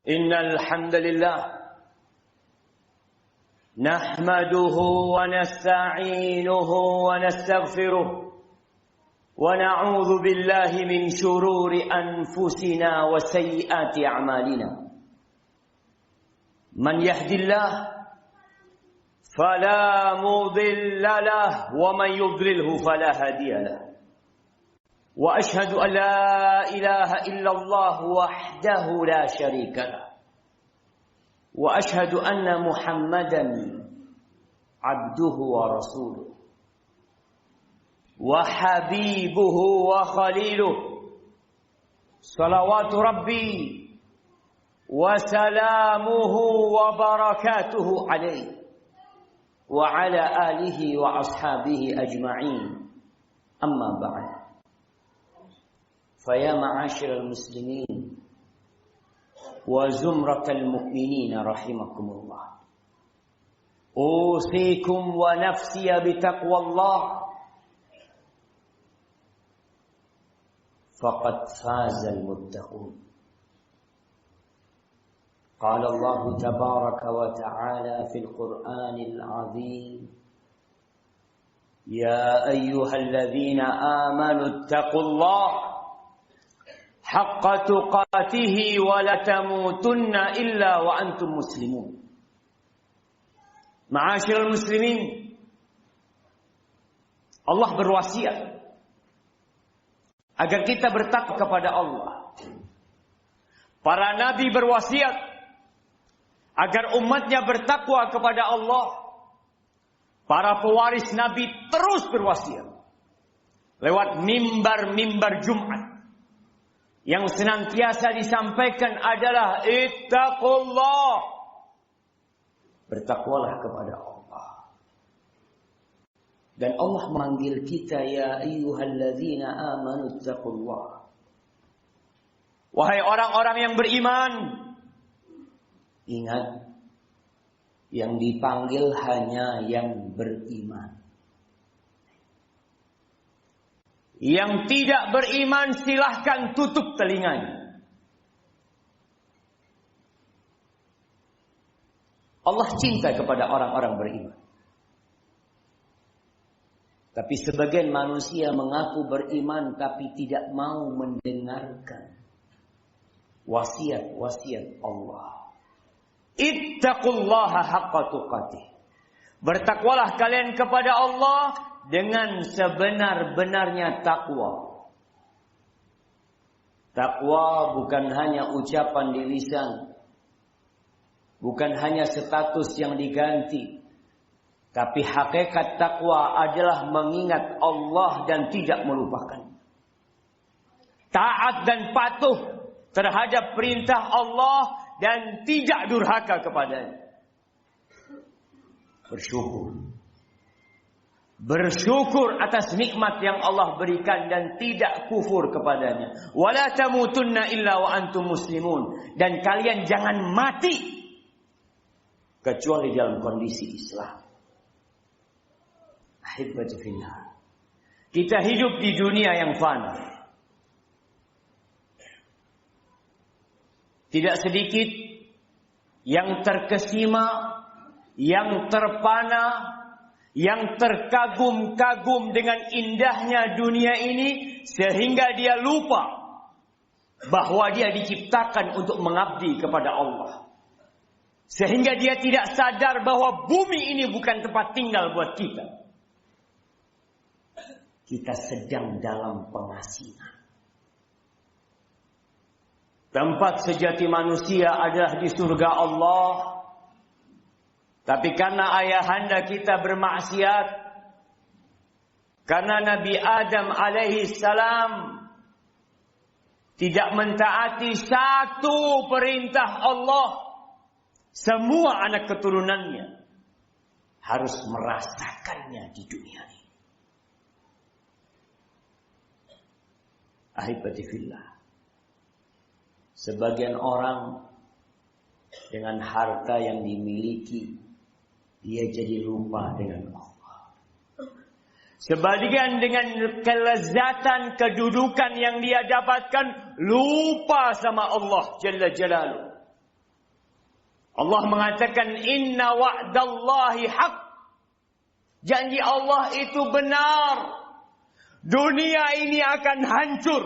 Innal hamdalillah nahmaduhu wa nasta'inuhu wa nastaghfiruh wa na'udzu billahi min shururi anfusina wa sayyiati a'malina. Man yahdillah fala mudilla lahu wa man yudlilhu fala hadiya lahu. وأشهد أن لا إله إلا الله وحده لا شريك له وأشهد أن محمدا عبده ورسوله وحبيبه وخليله صلوات ربي وسلامه وبركاته عليه وعلى آله وأصحابه أجمعين أما بعد. فيا معاشر المسلمين وزمرة المؤمنين رحمكم الله، أوصيكم ونفسي بتقوى الله فقد فاز المتقون. قال الله تبارك وتعالى في القرآن العظيم: يا أيها الذين آمنوا اتقوا الله حق تقاته ولا تموتن إلا وأنتم مسلمون. Ma'asyiral muslimin, Allah berwasiat agar kita bertakwa kepada Allah. Para nabi berwasiat agar umatnya bertakwa kepada Allah. Para pewaris nabi terus berwasiat lewat mimbar-mimbar Jumat. Yang senantiasa disampaikan adalah ittaqullah. Bertakwalah kepada Allah. Dan Allah memanggil kita, ya ayyuhalladzina amanu ittaqullah. Wahai orang-orang yang beriman. Ingat, yang dipanggil hanya yang beriman. Yang tidak beriman silahkan tutup telinganya. Allah cinta kepada orang-orang beriman. Tapi sebagian manusia mengaku beriman tapi tidak mau mendengarkan wasiat-wasiat Allah. Ittaqullaha haqqa tuqatih. Bertakwalah kalian kepada Allah dengan sebenar-benarnya takwa. Takwa bukan hanya ucapan di lisan, bukan hanya status yang diganti, tapi hakikat takwa adalah mengingat Allah dan tidak melupakan. Taat dan patuh terhadap perintah Allah dan tidak durhaka kepadanya. Bersyukur atas nikmat yang Allah berikan dan tidak kufur kepadanya. Wala tamutunna illa wa antum muslimun. Dan kalian jangan mati kecuali dalam kondisi Islam. Ahibbati fillah. Kita hidup di dunia yang fana. Tidak sedikit yang terkesima, yang terpana, yang terkagum-kagum dengan indahnya dunia ini sehingga dia lupa bahwa dia diciptakan untuk mengabdi kepada Allah. Sehingga dia tidak sadar bahwa bumi ini bukan tempat tinggal buat kita. Kita sedang dalam pengasingan. Tempat sejati manusia adalah di surga Allah. Tapi karena ayahanda kita bermaksiat, karena Nabi Adam alaihi salam tidak mentaati satu perintah Allah, semua anak keturunannya harus merasakannya di dunia ini. Ahibati fillah. Sebagian orang dengan harta yang dimiliki, dia jadi lupa dengan Allah. Sebagian dengan kelezatan kedudukan yang dia dapatkan, lupa sama Allah Jalla Jalaluh. Allah mengatakan inna wa'dallahi haq. Janji Allah itu benar. Dunia ini akan hancur.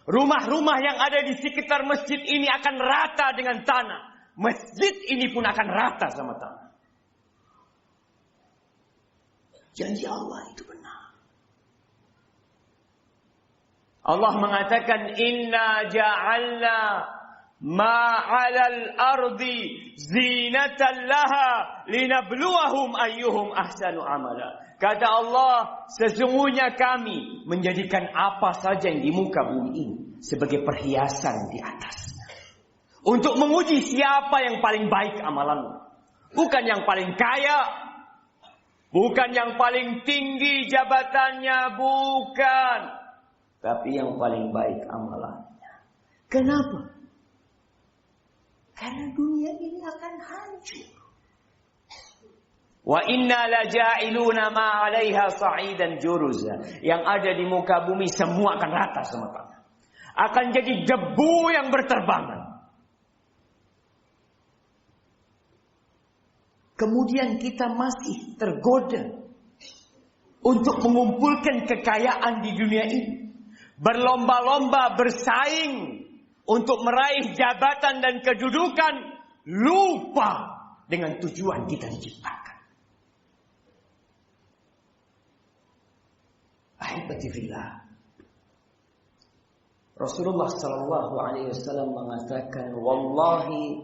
Rumah-rumah yang ada di sekitar masjid ini akan rata dengan tanah. Masjid ini pun akan rata sama tanah. Janji Allah itu benar. Allah mengatakan inna ja'alna ma'alal ardi zinatan laha linabluwahum ayyuhum ahsanu amala. Kata Allah, sesungguhnya kami menjadikan apa saja yang di muka bumi ini sebagai perhiasan di atasnya. Untuk menguji siapa yang paling baik amalannya. Bukan yang paling kaya, bukan yang paling tinggi jabatannya, bukan. Tapi yang paling baik amalannya. Kenapa? Karena dunia ini akan hancur. Wa inna laja'iluna ma 'alaiha sa'idan juruza. Yang ada di muka bumi semua akan rata sama tanah. Akan jadi debu yang berterbangan. Kemudian kita masih tergoda untuk mengumpulkan kekayaan di dunia ini. Berlomba-lomba bersaing untuk meraih jabatan dan kedudukan, lupa dengan tujuan kita diciptakan. Ahibati fillah. Rasulullah sallallahu alaihi wasallam mengatakan, wallahi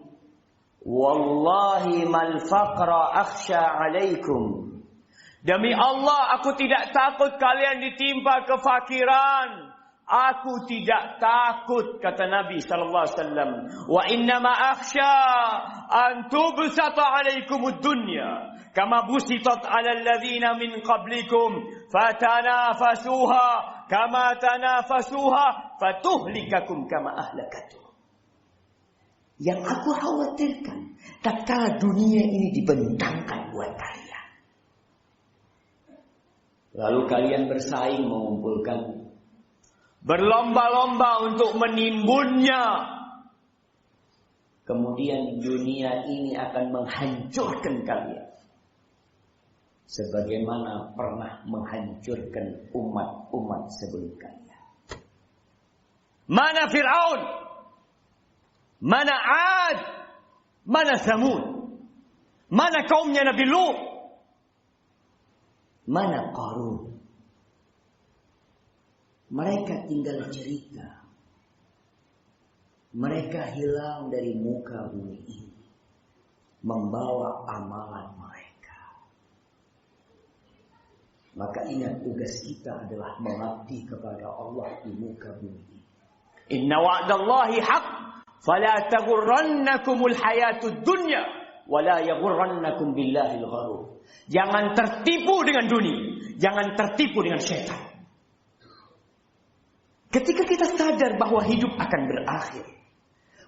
mal faqra akhsha alaikum. Demi Allah, aku tidak takut kalian ditimpa kefakiran. Aku tidak takut, kata Nabi sallallahu alaihi wasallam. Wa innama akhsha an tubsata alaikumud dunya kama busitat 'alal ladzina min qablikum fatanafasuha kama tanafasuha fatuhlikakum kama ahlakatuh. Yang aku khawatirkan, tatkala dunia ini dibentangkan buat kalian, lalu kalian bersaing mengumpulkan, berlomba-lomba untuk menimbunnya. Kemudian dunia ini akan menghancurkan kalian. Sebagaimana pernah menghancurkan umat-umat sebelum kalian. Mana Fir'aun? Mana Ad? Mana Thamud? Mana kaumnya Nabi Lut? Mana Qarun? Mereka tinggal cerita. Mereka hilang dari muka bumi ini, membawa amalan mereka. Maka ingat, tugas kita adalah mengabdi kepada Allah di muka bumi ini. Inna wa'dallahi haq, fala taghurrannakumul hayatud dunya, wala yaghurrannakum billahil gharur. Jangan tertipu dengan dunia, jangan tertipu dengan syaitan. Ketika kita sadar bahwa hidup akan berakhir,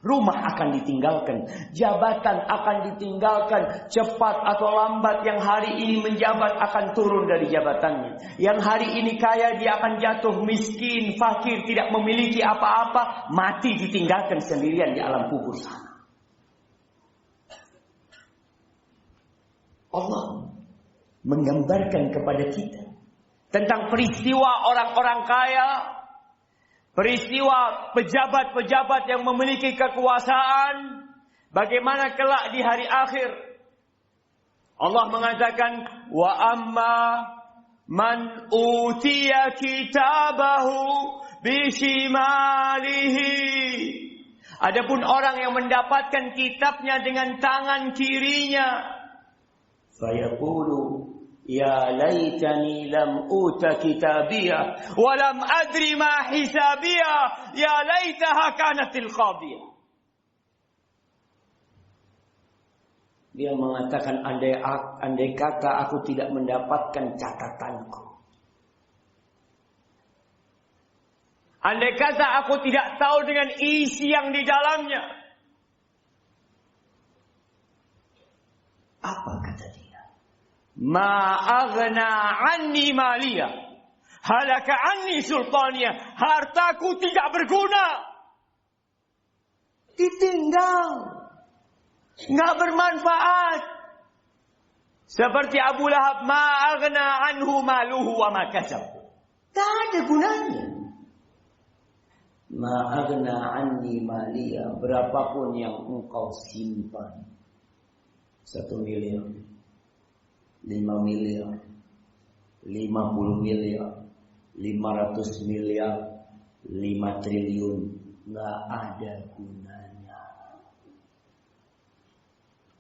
rumah akan ditinggalkan, jabatan akan ditinggalkan, cepat atau lambat yang hari ini menjabat akan turun dari jabatannya. Yang hari ini kaya dia akan jatuh miskin, fakir, tidak memiliki apa-apa, mati ditinggalkan sendirian di alam kubur sana. Allah menggambarkan kepada kita tentang peristiwa orang-orang kaya, peristiwa pejabat-pejabat yang memiliki kekuasaan, bagaimana kelak di hari akhir. Allah mengatakan, wa amma man utiya kitabahu bishimalihi. Adapun orang yang mendapatkan kitabnya dengan tangan kirinya, fayaqulu ya laitani lam uta kitabiyah wa lam adri ma hisabiyah ya laitaha kanatil qadiyah. Dia mengatakan, andai kata aku tidak mendapatkan catatanku, andai kata aku tidak tahu dengan isi yang di dalamnya, apa kata dia? Ma aghna anni maliyah, halaka anni sultaniyah. Hartaku tidak berguna, ditinggal. Nggak bermanfaat. Seperti Abu Lahab, ma aghna anhu maluhu wa ma kasab. Tak ada gunanya. Ma aghna anni maliya, berapapun yang engkau simpan. 1 miliar, 5 miliar, 50 miliar, 500 miliar, 5 triliun, nggak ada gunanya.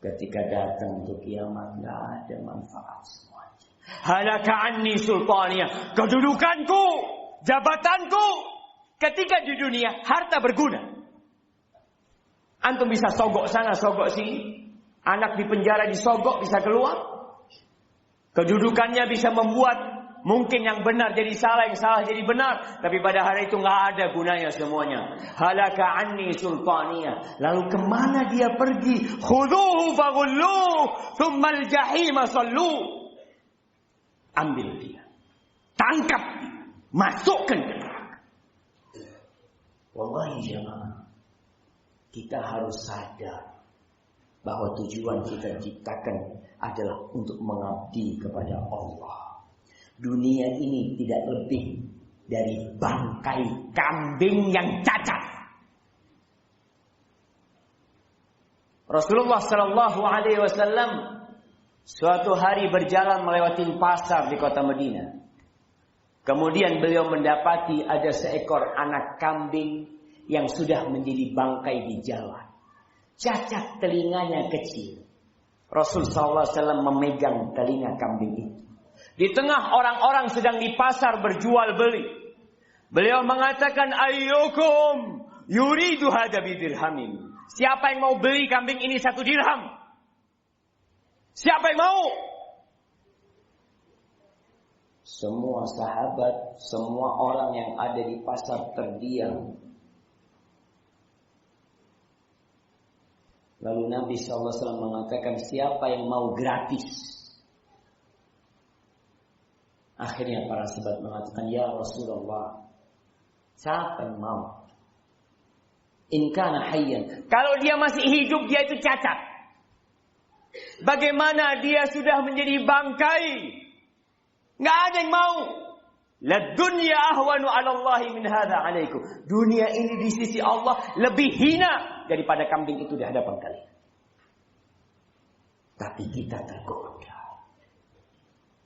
Ketika datang untuk kiamat, nggak ada manfaat semuanya. Halaka anni sultaniya, kedudukanku, jabatanku. Ketika di dunia, harta berguna. Antum bisa sogok sana, sogok sini. Anak di penjara disogok, bisa keluar. Kedudukannya bisa membuat mungkin yang benar jadi salah, yang salah jadi benar. Tapi pada hari itu nggak ada gunanya semuanya. Halaka anni sultaniya. Lalu kemana dia pergi? Khuduhu faghulluh, thumma al-jahima salluh. Ambil dia, tangkap dia, masukkan ke neraka. Wallahi jemaah, kita harus sadar bahwa tujuan kita diciptakan adalah untuk mengabdi kepada Allah. Dunia ini tidak lebih dari bangkai kambing yang cacat. Rasulullah sallallahu alaihi wasallam suatu hari berjalan melewati pasar di kota Madinah. Kemudian beliau mendapati ada seekor anak kambing yang sudah menjadi bangkai di jalan. Cacat, telinganya kecil. Rasul sallallahu alaihi wasallam memegang telinga kambing itu. Di tengah orang-orang sedang di pasar berjual beli. Beliau mengatakan, ayyukum yuridu hadha bidirhamin. Siapa yang mau beli kambing ini 1 dirham? Siapa yang mau? Semua sahabat, semua orang yang ada di pasar terdiam. Lalu Nabi SAW mengatakan, siapa yang mau gratis? Akhirnya para sahabat mengatakan, ya Rasulullah, siapa yang mau? In kana hayyan. Kalau dia masih hidup, dia itu cacat. Bagaimana dia sudah menjadi bangkai? Nggak ada yang mau. La dunya ahwanu 'ala Allah min hadza 'alaikum. Dunia ini di sisi Allah lebih hina daripada kambing itu di hadapan kalian. Tapi kita tergoda.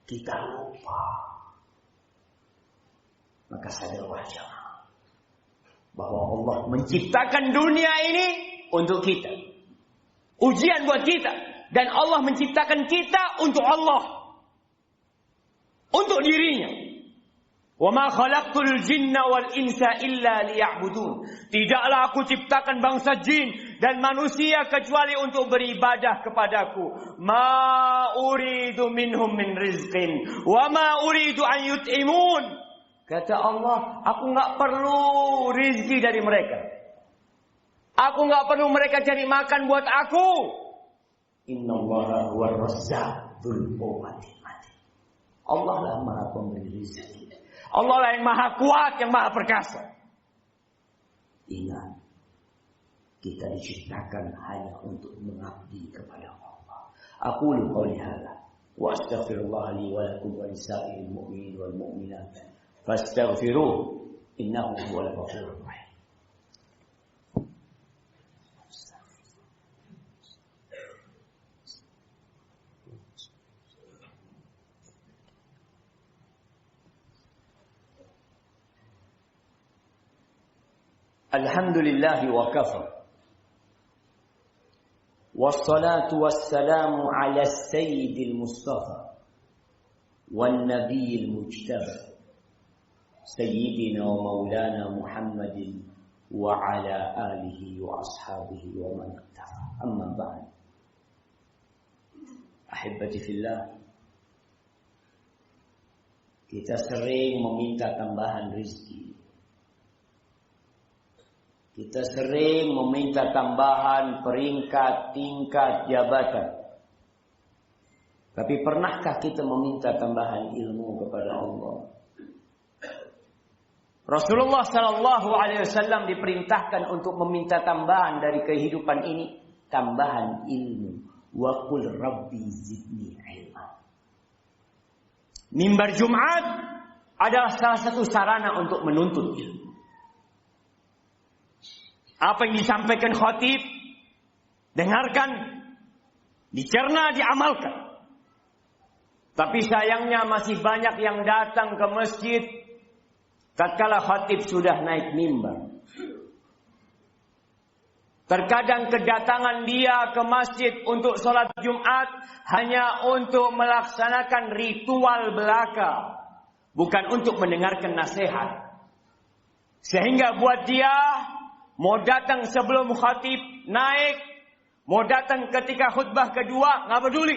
Kita lupa. Maka sadarlah jemaah bahwa Allah menciptakan dunia ini untuk kita. Ujian buat kita. Dan Allah menciptakan kita untuk Allah. Untuk dirinya. Wa ma khalaqtul jinna wal insa illa liya'budun. Tidaklah aku ciptakan bangsa jin dan manusia kecuali untuk beribadah kepadaku. Ma uridu minhum min rizqin wa ma uridu an yut'imun. Kata Allah, aku enggak perlu rizki dari mereka. Aku enggak perlu mereka cari makan buat aku. Innallaha huwar razzaq dzul quwwatil matin. Allah lah Maha Pemberi rezeki. Allah lah yang Maha Kuat, yang Maha Perkasa. Ingat, kita diciptakan hanya untuk mengabdi kepada Allah. Aqulu qouli hadza wa astaghfirullah li wa lakum wa lisa'iril mu'minin wal mu'minat. Fastaghfiruhu innahu huwal ghafurur rahim. Alhamdulillah wa kafa. Wassalatu wassalamu ala sayyidil mustafa wan nabiyil mujtaba sayyidina wa maulana Muhammadin wa ala alihi wa ashabihi wa man ittaqa. Amma ba'd. Ahibati fillah. Kita sering meminta tambahan rezeki. Kita sering meminta tambahan peringkat, tingkat, jabatan. Tapi pernahkah kita meminta tambahan ilmu kepada Allah? Rasulullah sallallahu alaihi wasallam diperintahkan untuk meminta tambahan dari kehidupan ini. tambahan ilmu. Wa qul rabbi zidni ilma. Mimbar Jumat adalah salah satu sarana untuk menuntut ilmu. Apa yang disampaikan khatib, dengarkan, dicerna, diamalkan. Tapi sayangnya masih banyak yang datang ke masjid tatkala khatib sudah naik mimbar. Terkadang kedatangan dia ke masjid untuk sholat Jumat hanya untuk melaksanakan ritual belaka, bukan untuk mendengarkan nasihat. Sehingga buat dia, mau datang sebelum khatib naik, mau datang ketika khutbah kedua, nggak peduli.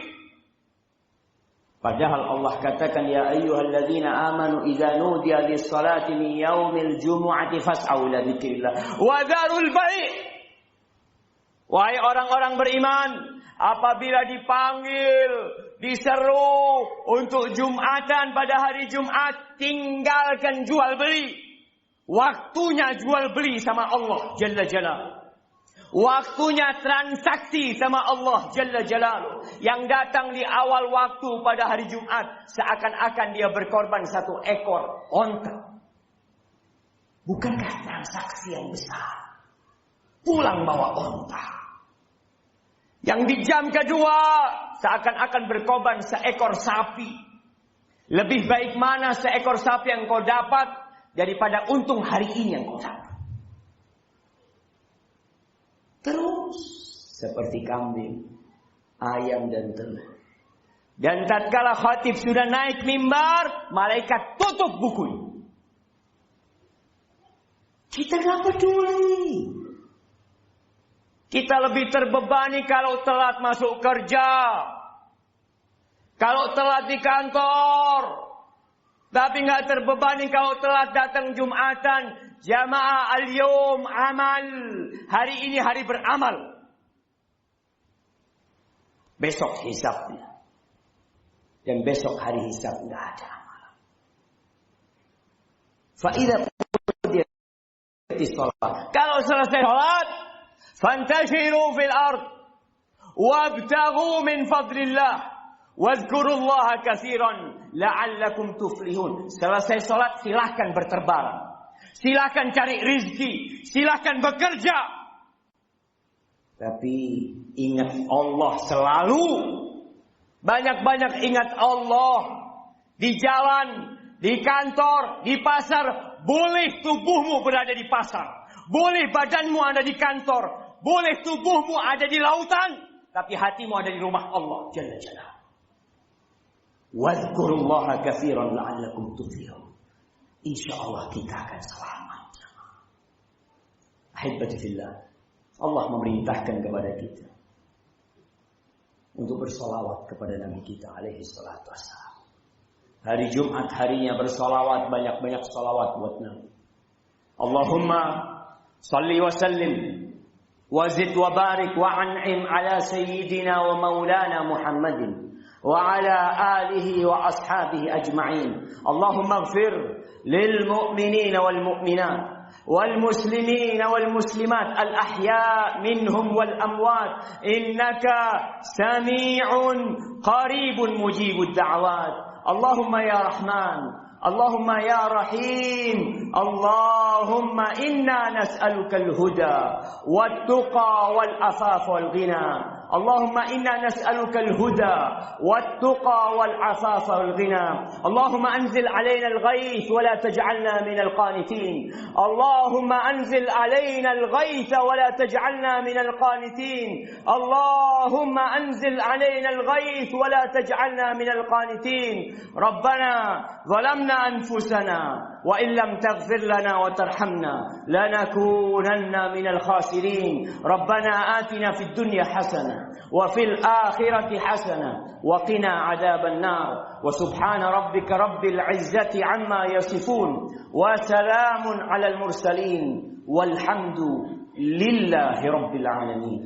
Padahal Allah katakan, ya ayyuhalladzina amanu idza nudiya lis-salati min yaumil jumu'ati fas'au ila dzikrillah wa dzarul bai'. Wahai orang-orang beriman, apabila dipanggil, diseru untuk Jumatan pada hari Jumat, tinggalkan jual beli. Waktunya jual beli sama Allah Jalla Jalaluhu. Waktunya transaksi sama Allah Jalla Jalaluhu. Yang datang di awal waktu pada hari Jumat, seakan-akan dia berkorban satu ekor onta. Bukankah transaksi yang besar? Pulang bawa onta. Yang di jam kedua seakan-akan berkorban seekor sapi. Lebih baik mana seekor sapi yang kau dapat daripada untung hari ini yang kau dapat. Terus seperti kambing, ayam dan telur. Dan tatkala khatib sudah naik mimbar, malaikat tutup bukunya. Kita nggak peduli. Kita lebih terbebani kalau telat masuk kerja. Kalau telat di kantor. Tapi nggak terbebani kalau telat datang Jumatan. Jamaah al-yawm amal. Hari ini hari beramal. Besok hisabnya. Dan besok hari hisab nggak ada amal. Faidah kalau selesai sholat, fantashiru fil ard wabtaghu min fadlillah wazkurullaha katsiran la'allakum tuflihun. Selesai salat silahkan berterbangan, silahkan cari rizki, silahkan bekerja, tapi ingat Allah selalu. Banyak-banyak ingat Allah di jalan, di kantor, di pasar. Boleh tubuhmu berada di pasar, boleh badanmu ada di kantor, boleh tubuhmu ada di lautan, tapi hatimu ada di rumah Allah Jalla Jalaluhu. Wadhkurullaha katsiran la'allakum tuflihun. Insyaallah kita akan selamat. Ahibati fillah, Allah memerintahkan kepada kita untuk bersolawat kepada Nabi kita alaihi salatu wassalam. Hari Jumat harinya bersolawat, banyak-banyak solawat buat Nabi. Allahumma salli wa sallim wa zid wa barik wa an'im ala sayyidina wa maulana Muhammadin wa ala alihi wa ashabihi ajma'in. Allahumma ighfir lil mu'minina wal mu'minat والمسلمين والمسلمات الأحياء منهم والأموات إنك سميع قريب مجيب الدعوات. اللهم يا رحمن، اللهم يا رحيم، اللهم إنا نسألك الهدى والتقى والعفاف والغنى. اللهم إنا نسألك الهدى والتقى والعفاف والغنى. اللهم أنزل علينا الغيث ولا تجعلنا من القانتين. اللهم أنزل علينا الغيث ولا تجعلنا من القانتين. اللهم أنزل علينا الغيث ولا تجعلنا من القانتين. ربنا ظلمنا أنفسنا وإن لم تغفر لنا وترحمنا لنكونن من الخاسرين. ربنا آتنا في الدنيا حسنة وفي الآخرة حسنة وقنا عذاب النار. وسبحان ربك رب العزة عما يصفون وسلام على المرسلين والحمد لله رب العالمين.